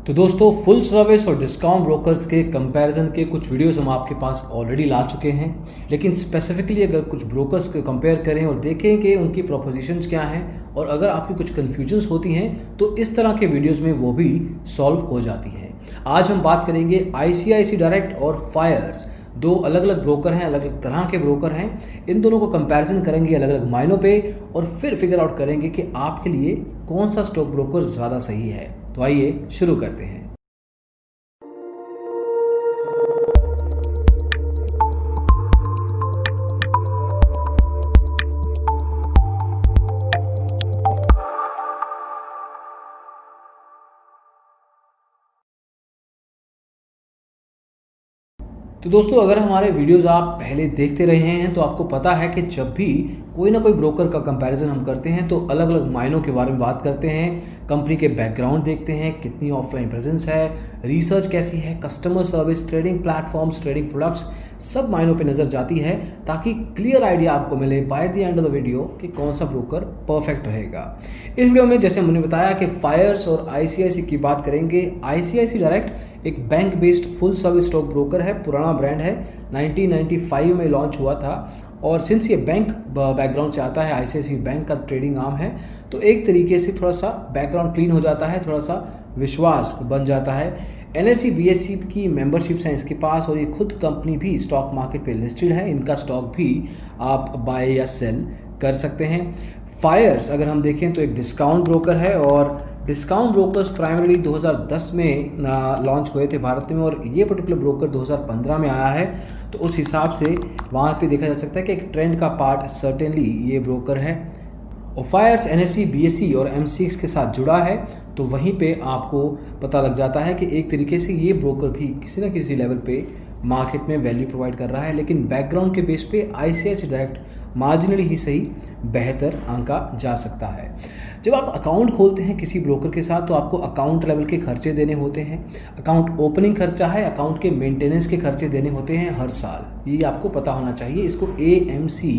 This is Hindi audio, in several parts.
तो दोस्तों, फुल सर्विस और डिस्काउंट ब्रोकर्स के कंपैरिजन के कुछ वीडियोस हम आपके पास ऑलरेडी ला चुके हैं। लेकिन स्पेसिफिकली अगर कुछ ब्रोकर्स को कंपेयर करें और देखें कि उनकी प्रोपोजिशंस क्या हैं और अगर आपकी कुछ कन्फ्यूजन्स होती हैं तो इस तरह के वीडियोस में वो भी सॉल्व हो जाती हैं। आज हम बात करेंगे ICICI डायरेक्ट और फायर्स, दो अलग अलग ब्रोकर हैं, अलग अलग तरह के ब्रोकर हैं। इन दोनों को कंपैरिजन करेंगे अलग अलग मायनों पे और फिर फिगर आउट करेंगे कि आपके लिए कौन सा स्टॉक ब्रोकर ज़्यादा सही है। तो आइए शुरू करते हैं। तो दोस्तों, अगर हमारे वीडियोस आप पहले देखते रहे हैं तो आपको पता है कि जब भी कोई ना कोई ब्रोकर का कंपैरिजन हम करते हैं तो अलग अलग मायनों के बारे में बात करते हैं, कंपनी के बैकग्राउंड देखते हैं, कितनी ऑफलाइन प्रेजेंस है, रिसर्च कैसी है, customer service, trading platforms, trading products, सब मायनों पे नज़र जाती है ताकि क्लियर आइडिया आपको मिले by the end of the video कि कौन सा ब्रोकर परफेक्ट रहेगा। इस वीडियो में जैसे हमने बताया कि फायर्स और ICICI की बात करेंगे। ICICI डायरेक्ट एक bank based full service stock broker है, पुराना ब्रांड है, 1995 में लॉन्च हुआ था और सिंस ये बैंक बैकग्राउंड से आता है, ICICI बैंक का ट्रेडिंग आर्म है, तो एक तरीके से थोड़ा सा बैकग्राउंड क्लीन हो जाता है, थोड़ा सा विश्वास बन जाता है। NSE BSE की मेंबरशिप्स हैं इसके पास और ये खुद कंपनी भी स्टॉक मार्केट पे लिस्टेड है। इनका स्टॉक भी आप बाय या सेल कर सकते हैं। फायर्स अगर हम देखें तो एक डिस्काउंट ब्रोकर है और डिस्काउंट ब्रोकर्स प्राइमरी 2010 में लॉन्च हुए थे भारत में और ये पर्टिकुलर ब्रोकर 2015 में आया है। तो उस हिसाब से वहाँ पे देखा जा सकता है कि एक ट्रेंड का पार्ट सर्टेनली ये ब्रोकर है। और फायर्स NSE BSE और MCX के साथ जुड़ा है, तो वहीं पे आपको पता लग जाता है कि एक तरीके से ये ब्रोकर भी किसी न किसी लेवल पे मार्केट में वैल्यू प्रोवाइड कर रहा है। लेकिन बैकग्राउंड के बेस पे ICICI डायरेक्ट मार्जिनली ही सही बेहतर आंका जा सकता है। जब आप अकाउंट खोलते हैं किसी ब्रोकर के साथ तो आपको अकाउंट लेवल के खर्चे देने होते हैं। अकाउंट ओपनिंग खर्चा है, अकाउंट के मेंटेनेंस के खर्चे देने होते हैं हर साल, ये आपको पता होना चाहिए। इसको AMC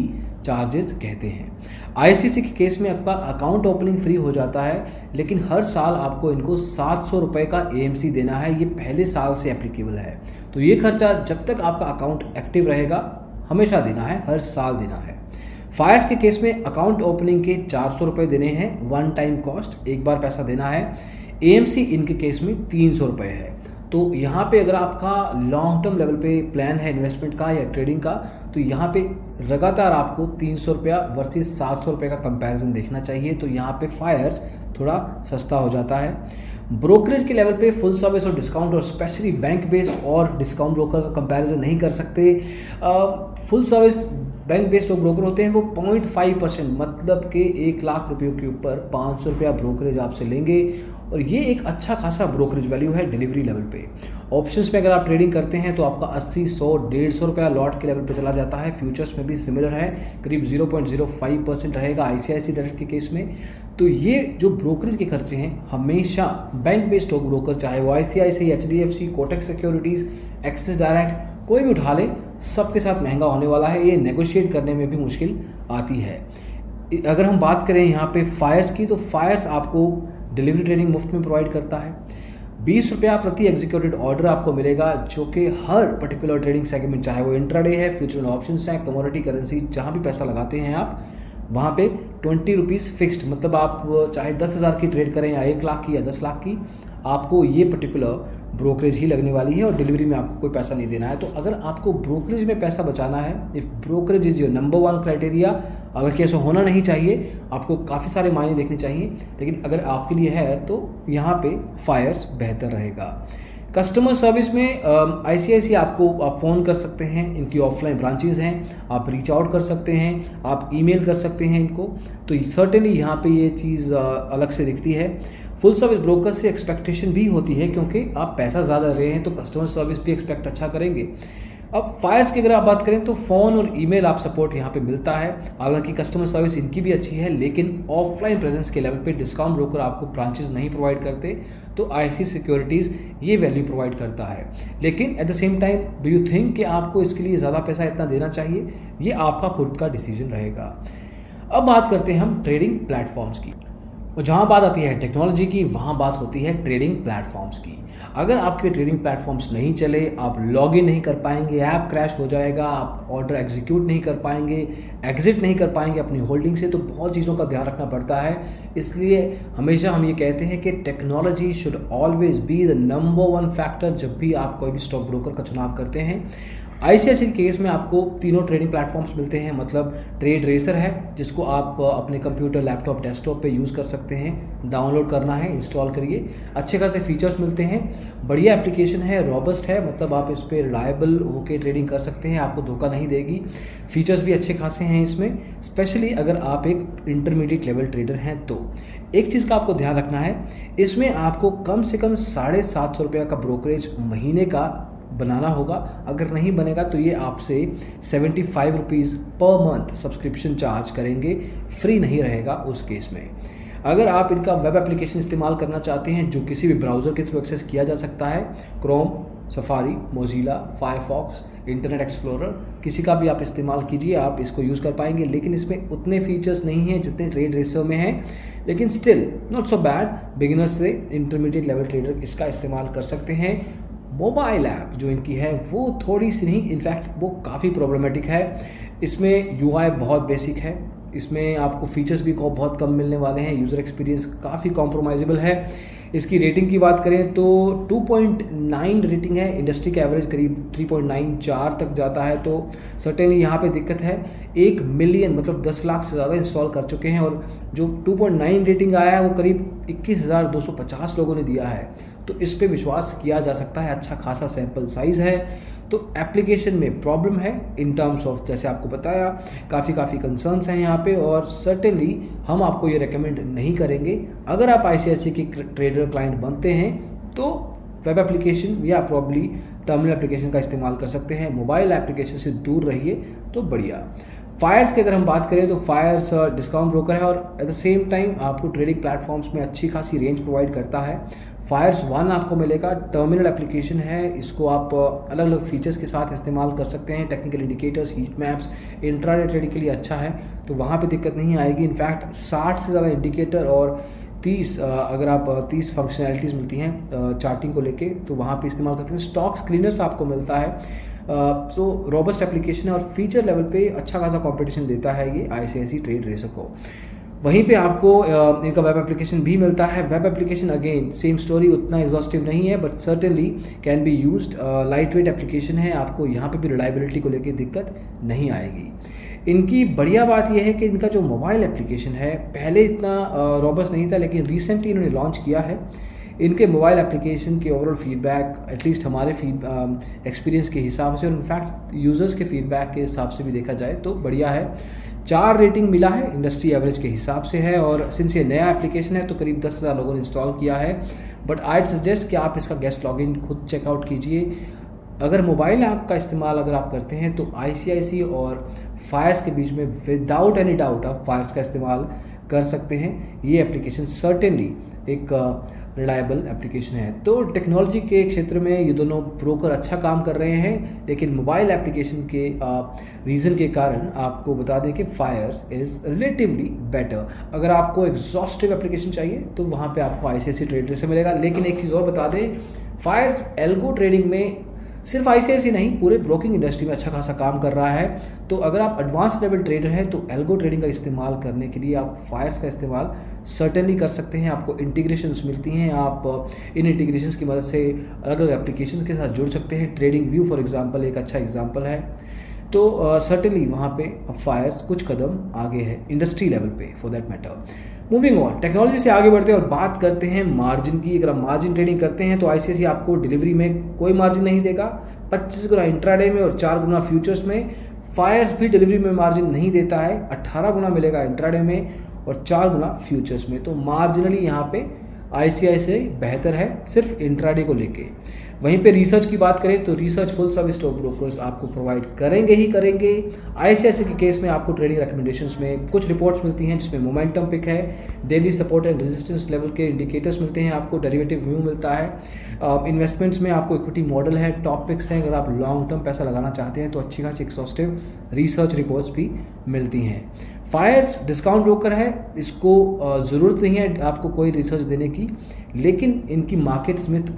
चार्जेस कहते हैं। ICICI के केस में आपका अकाउंट ओपनिंग फ्री हो जाता है, लेकिन हर साल आपको इनको 700 रुपये का AMC देना है। ये पहले साल से एप्लीकेबल है, तो ये खर्चा जब तक आपका अकाउंट एक्टिव रहेगा हमेशा देना है, हर साल देना है। फायर्स के केस में अकाउंट ओपनिंग के 400 रुपये देने हैं, वन टाइम कॉस्ट, एक बार पैसा देना है। AMC इनके केस में 300 रुपये है। तो यहाँ पे अगर आपका लॉन्ग टर्म लेवल पे प्लान है इन्वेस्टमेंट का या ट्रेडिंग का, तो यहाँ पे लगातार आपको 300 रुपया वर्सेस 700 रुपये का कंपैरिजन देखना चाहिए। तो यहाँ पे फायर्स थोड़ा सस्ता हो जाता है। ब्रोकरेज के लेवल पे फुल सर्विस और डिस्काउंट और स्पेशली बैंक बेस्ड और डिस्काउंट ब्रोकर का कंपैरिजन नहीं कर सकते। फुल सर्विस बैंक बेस्ड जो ब्रोकर होते हैं वो 0.5% मतलब कि 1 लाख रुपयों के ऊपर 500 रुपया ब्रोकरेज आपसे लेंगे और ये एक अच्छा खासा ब्रोकरेज वैल्यू है डिलीवरी लेवल पे। ऑप्शंस में अगर आप ट्रेडिंग करते हैं तो आपका 80, 100, 150 रुपया लॉट के लेवल पे चला जाता है। फ्यूचर्स में भी सिमिलर है, करीब 0.05% रहेगा ICICI डायरेक्ट के केस में। तो ये जो ब्रोकरेज के खर्चे हैं हमेशा बैंक बेस्ड स्टॉक ब्रोकर, चाहे वो ICICI, HDFC, Kotak securities, axis direct, कोई भी उठा ले, सबके साथ महंगा होने वाला है। ये नेगोशिएट करने में भी मुश्किल आती है। अगर हम बात करें यहाँ पे फायर्स की, तो फायर्स आपको डिलीवरी ट्रेडिंग मुफ्त में प्रोवाइड करता है। 20 रुपया प्रति एग्जीक्यूटेड ऑर्डर आपको मिलेगा, जो कि हर पर्टिकुलर ट्रेडिंग सेगमेंट, चाहे वो इंट्राडे है, फ्यूचर एंड ऑप्शंस है, कमोडिटी करेंसी, जहाँ भी पैसा लगाते हैं आप, वहाँ पे 20 रुपीज़ फिक्स्ड, मतलब आप चाहे 10,000 की ट्रेड करें या 1 लाख की या 10 लाख की, आपको ये पर्टिकुलर ब्रोकरेज ही लगने वाली है और डिलीवरी में आपको कोई पैसा नहीं देना है। तो अगर आपको ब्रोकरेज में पैसा बचाना है, if brokerage is your number 1 criteria, अगर कि ऐसा होना नहीं चाहिए, आपको काफ़ी सारे मायने देखने चाहिए, लेकिन अगर आपके लिए है तो यहाँ पे फायर्स बेहतर रहेगा। कस्टमर सर्विस में ICICI आपको आप फ़ोन कर सकते हैं, इनकी ऑफलाइन ब्रांचेज़ हैं, आप रीच आउट कर सकते हैं, आप ईमेल कर सकते हैं इनको, तो सर्टेनली यहाँ पे ये चीज़ अलग से दिखती है। फुल सर्विस ब्रोकर से एक्सपेक्टेशन भी होती है क्योंकि आप पैसा ज़्यादा दे रहे हैं तो कस्टमर सर्विस भी एक्सपेक्ट अच्छा करेंगे। अब फायर्स की अगर आप बात करें तो फ़ोन और ईमेल आप सपोर्ट यहाँ पे मिलता है, हालांकि कस्टमर सर्विस इनकी भी अच्छी है, लेकिन ऑफलाइन प्रेजेंस के लेवल पे डिस्काउंट ब्रोकर आपको ब्रांचेस नहीं प्रोवाइड करते, तो ICICI सिक्योरिटीज़ ये वैल्यू प्रोवाइड करता है। लेकिन at the same time do you think कि आपको इसके लिए ज़्यादा पैसा इतना देना चाहिए, ये आपका खुद का डिसीजन रहेगा। अब बात करते हैं हम ट्रेडिंग प्लेटफॉर्म्स की। और जहाँ बात आती है टेक्नोलॉजी की, वहाँ बात होती है ट्रेडिंग प्लेटफॉर्म्स की। अगर आपके ट्रेडिंग प्लेटफॉर्म्स नहीं चले, आप लॉग इन नहीं कर पाएंगे, ऐप क्रैश हो जाएगा, आप ऑर्डर एग्जीक्यूट नहीं कर पाएंगे, एग्जिट नहीं कर पाएंगे अपनी होल्डिंग से, तो बहुत चीज़ों का ध्यान रखना पड़ता है। इसलिए हमेशा हम ये कहते हैं कि technology should always be the number one factor जब भी आप कोई भी स्टॉक ब्रोकर का चुनाव करते हैं। आईसीआईसीआई केस में आपको तीनों ट्रेडिंग प्लेटफॉर्म्स मिलते हैं, मतलब ट्रेड रेसर है जिसको आप अपने कंप्यूटर, लैपटॉप, डेस्कटॉप पे यूज़ कर सकते हैं, डाउनलोड करना है, इंस्टॉल करिए, अच्छे खासे फीचर्स मिलते हैं, बढ़िया एप्लीकेशन है, रॉबस्ट है, मतलब आप इस पर रिलायबल होकर ट्रेडिंग कर सकते हैं, आपको धोखा नहीं देगी, फीचर्स भी अच्छे खासे हैं इसमें, स्पेशली अगर आप एक इंटरमीडिएट लेवल ट्रेडर हैं तो। एक चीज़ का आपको ध्यान रखना है, इसमें आपको कम से कम 750 रुपये का ब्रोकरेज महीने का बनाना होगा। अगर नहीं बनेगा तो ये आपसे 75 rupees per month subscription charge करेंगे, फ्री नहीं रहेगा उस केस में। अगर आप इनका वेब एप्लीकेशन इस्तेमाल करना चाहते हैं जो किसी भी ब्राउज़र के थ्रू एक्सेस किया जा सकता है, Chrome, safari, Mozilla, Firefox, internet explorer, किसी का भी आप इस्तेमाल कीजिए, आप इसको यूज़ कर पाएंगे। लेकिन इसमें उतने फीचर्स नहीं हैं जितने ट्रेड रेसर में हैं, लेकिन still not so bad, beginners से इंटरमीडिएट लेवल ट्रेडर इसका इस्तेमाल कर सकते हैं। मोबाइल ऐप जो इनकी है वो थोड़ी सी नहीं, इनफैक्ट वो काफ़ी प्रॉब्लमेटिक है। इसमें यूआई बहुत बेसिक है, इसमें आपको फीचर्स भी बहुत कम मिलने वाले हैं, यूज़र एक्सपीरियंस काफ़ी कॉम्प्रोमाइजेबल है। इसकी रेटिंग की बात करें तो 2.9 रेटिंग है, इंडस्ट्री का एवरेज करीब 3.94 तक जाता है, तो सर्टेनली यहाँ पे दिक्कत है। 1 मिलियन मतलब 10 लाख से ज़्यादा इंस्टॉल कर चुके हैं और जो 2.9 रेटिंग आया है वो करीब 21,250 लोगों ने दिया है, तो इस पे विश्वास किया जा सकता है, अच्छा खासा सैंपल साइज़ है। तो एप्लीकेशन में प्रॉब्लम है इन टर्म्स ऑफ, जैसे आपको बताया, काफ़ी कंसर्न्स हैं यहाँ पे, और सर्टेनली हम आपको ये रेकमेंड नहीं करेंगे। अगर आप आईसीआईसीआई के ट्रेडर क्लाइंट बनते हैं तो वेब एप्लीकेशन या प्रॉब्ली टर्मिनल एप्लीकेशन का इस्तेमाल कर सकते हैं, मोबाइल एप्लीकेशन से दूर रहिए तो बढ़िया। फायर्स की अगर हम बात करें तो फायर्स डिस्काउंट ब्रोकर है और एट द सेम टाइम आपको ट्रेडिंग प्लेटफॉर्म्स में अच्छी खासी रेंज प्रोवाइड करता है। फायर्स 1 आपको मिलेगा, टर्मिनल एप्लीकेशन है, इसको आप अलग अलग फीचर्स के साथ इस्तेमाल कर सकते हैं, technical indicators, heat maps, intraday trading के लिए अच्छा है, तो वहाँ पे दिक्कत नहीं आएगी। इनफैक्ट 60 से ज़्यादा इंडिकेटर और 30 अगर आप 30 फंक्शनैलिटीज़ मिलती हैं चार्टिंग को लेके, तो वहाँ पे इस्तेमाल करते हैं। स्टॉक स्क्रीनर्स आपको मिलता है, सो रोबस्ट एप्लीकेशन है और फीचर लेवल पे अच्छा खासा कंपटीशन देता है ये आईसीआईसीआई ट्रेड रेसर को। वहीं पे आपको इनका वेब एप्लीकेशन भी मिलता है। Web application again same story, उतना एग्जॉस्टिव नहीं है but certainly can be used, light weight application है, आपको यहाँ पे भी रिलायबिलिटी को लेके दिक्कत नहीं आएगी। इनकी बढ़िया बात यह है कि इनका जो मोबाइल एप्लीकेशन है पहले इतना रॉबस्ट नहीं था, लेकिन रिसेंटली इन्होंने लॉन्च किया है। इनके मोबाइल एप्लीकेशन के ओवरऑल फीडबैक, एटलीस्ट हमारे एक्सपीरियंस के हिसाब से और इनफैक्ट यूज़र्स के फीडबैक के हिसाब से भी देखा जाए तो बढ़िया है। 4 रेटिंग मिला है, इंडस्ट्री एवरेज के हिसाब से है, और सिंस ये नया एप्लीकेशन है तो करीब 10,000 लोगों ने इंस्टॉल किया है। बट आई सजेस्ट कि आप इसका गेस्ट लॉगिन खुद चेकआउट कीजिए। अगर मोबाइल ऐप का इस्तेमाल अगर आप करते हैं तो आईसीआईसीआई और फायर्स के बीच में विदाउट एनी डाउट आप फायर्स का इस्तेमाल कर सकते हैं। ये एप्लीकेशन सर्टेनली एक रिलायबल एप्लीकेशन है। तो टेक्नोलॉजी के क्षेत्र में ये दोनों ब्रोकर अच्छा काम कर रहे हैं, लेकिन मोबाइल एप्लीकेशन के रीज़न के कारण आपको बता दें कि फायर्स इज़ रिलेटिवली बेटर। अगर आपको एग्जॉस्टिव एप्लीकेशन चाहिए तो वहाँ पे आपको आईसीआईसीआई ट्रेडर से मिलेगा। लेकिन एक चीज़ और बता दें, फायर्स एल्गो ट्रेडिंग में सिर्फ आईसीआईसीआई नहीं, पूरे ब्रोकिंग इंडस्ट्री में अच्छा खासा काम कर रहा है। तो अगर आप एडवांस लेवल ट्रेडर हैं तो एल्गो ट्रेडिंग का इस्तेमाल करने के लिए आप फायर्स का इस्तेमाल सर्टेनली कर सकते हैं। आपको इंटीग्रेशंस मिलती हैं, आप इन इंटीग्रेशंस की मदद से अलग अलग एप्लीकेशंस के साथ जुड़ सकते हैं। ट्रेडिंग व्यू फॉर एग्जांपल एक अच्छा एग्जांपल है। तो सर्टेनली वहाँ पे फायर्स कुछ कदम आगे है इंडस्ट्री लेवल पे for that matter. Moving on, technology से आगे बढ़ते हैं और बात करते हैं मार्जिन की। अगर आप मार्जिन ट्रेडिंग करते हैं तो आईसीआईसीआई आपको डिलीवरी में कोई मार्जिन नहीं देगा, 25 गुना इंट्राडे में और 4 गुना फ्यूचर्स में। फायर्स भी डिलीवरी में मार्जिन नहीं देता है, 18 गुना मिलेगा इंट्राडे में और 4 गुना फ्यूचर्स में। तो मार्जिनली यहाँ पे आईसीआईसीआई बेहतर है सिर्फ इंट्राडे को लेके। वहीं पे रिसर्च की बात करें तो research full service stock brokers आपको प्रोवाइड करेंगे ही करेंगे। आईसीआईसीआई के केस में आपको ट्रेडिंग रिकमेंडेशंस में कुछ रिपोर्ट्स मिलती हैं जिसमें मोमेंटम पिक है, daily support and resistance level के इंडिकेटर्स मिलते हैं, आपको डेरिवेटिव व्यू मिलता है। इन्वेस्टमेंट्स में आपको इक्विटी मॉडल है, टॉप पिक्स हैं, अगर आप लॉन्ग टर्म पैसा लगाना चाहते हैं तो अच्छी खासी एक्सॉस्टिव रिसर्च रिपोर्ट्स भी मिलती हैं। फायर्स डिस्काउंट ब्रोकर है, इसको ज़रूरत नहीं है आपको कोई रिसर्च देने की, लेकिन इनकी मार्केट स्मिथ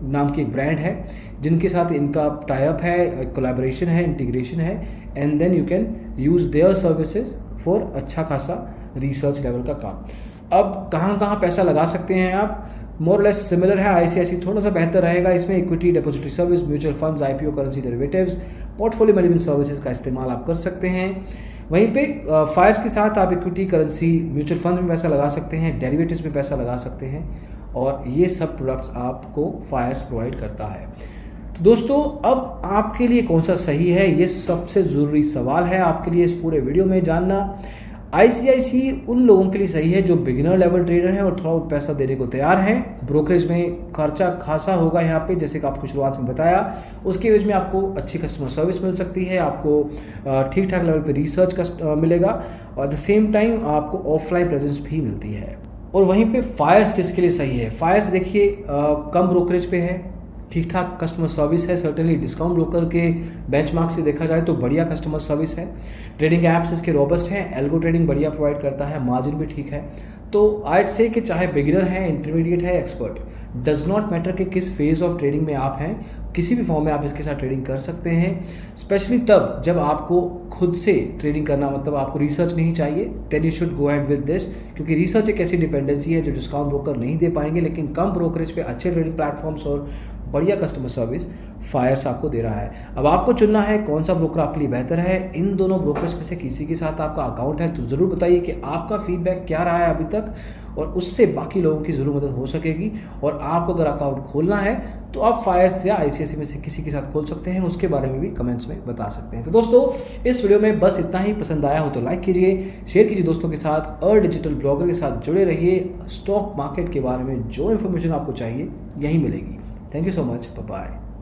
नाम की एक ब्रांड है जिनके साथ इनका टाई अप है, कोलैबोरेशन है, इंटीग्रेशन है, and then you can use their services for अच्छा खासा रिसर्च लेवल का काम। अब कहाँ कहाँ पैसा लगा सकते हैं आप, मोर लेस सिमिलर है आईसीआईसी, थोड़ा सा बेहतर रहेगा इसमें। Equity depository service, mutual funds, IPO, currency derivatives, portfolio management services का इस्तेमाल आप कर सकते हैं। वहीं पे फायर्स के साथ आप इक्विटी, करेंसी, म्यूचुअल फंड्स में पैसा लगा सकते हैं, डेरिवेटिव्स में पैसा लगा सकते हैं, और ये सब प्रोडक्ट्स आपको फायर्स प्रोवाइड करता है। तो दोस्तों, अब आपके लिए कौन सा सही है, ये सबसे ज़रूरी सवाल है आपके लिए इस पूरे वीडियो में जानना। आईसीआईसी उन लोगों के लिए सही है जो बिगिनर लेवल ट्रेडर हैं और थोड़ा बहुत पैसा देने को तैयार हैं। ब्रोकरेज में खर्चा खासा होगा यहाँ पे, जैसे कि आपको शुरुआत में बताया। उसके एवज में आपको अच्छी कस्टमर सर्विस मिल सकती है, आपको ठीक ठाक लेवल पे रिसर्च मिलेगा, और एट द सेम टाइम आपको ऑफलाइन प्रेजेंस भी मिलती है। और वहीं पे फायर्स किसके लिए सही है? फायर्स देखिए कम ब्रोकरेज पे है, ठीक ठाक कस्टमर सर्विस है, सर्टेनली डिस्काउंट ब्रोकर के बेंचमार्क से देखा जाए तो बढ़िया कस्टमर सर्विस है, ट्रेडिंग ऐप्स इसके रोबस्ट हैं, एल्गो ट्रेडिंग बढ़िया प्रोवाइड करता है, मार्जिन भी ठीक है। तो आइड से कि चाहे बिगिनर है, इंटरमीडिएट है, एक्सपर्ट, डज नॉट मैटर कि किस फेज ऑफ ट्रेडिंग में आप हैं, किसी भी फॉर्म में आप इसके साथ ट्रेडिंग कर सकते हैं। स्पेशली तब जब आपको खुद से ट्रेडिंग करना, मतलब आपको रिसर्च नहीं चाहिए, then you should go ahead with this, क्योंकि रिसर्च एक ऐसी डिपेंडेंसी है जो डिस्काउंट ब्रोकर नहीं दे पाएंगे, लेकिन कम ब्रोकरेज पे अच्छे ट्रेडिंग प्लेटफॉर्म्स और बढ़िया कस्टमर सर्विस फायर्स आपको दे रहा है। अब आपको चुनना है कौन सा ब्रोकर आपके लिए बेहतर है। इन दोनों ब्रोकर्स में से किसी के साथ आपका अकाउंट है तो ज़रूर बताइए कि आपका फीडबैक क्या रहा है अभी तक, और उससे बाकी लोगों की ज़रूर मदद हो सकेगी। और आपको अगर अकाउंट खोलना है तो आप फायर्स या आईसीआईसी में से किसी के साथ खोल सकते हैं, उसके बारे में भी कमेंट्स में बता सकते हैं। तो दोस्तों, इस वीडियो में बस इतना ही। पसंद आया हो तो लाइक कीजिए, शेयर कीजिए दोस्तों के साथ, और डिजिटल ब्लॉगर के साथ जुड़े रहिए। स्टॉक मार्केट के बारे में जो इन्फॉर्मेशन आपको चाहिए यही मिलेगी। Thank you so much. Bye-bye.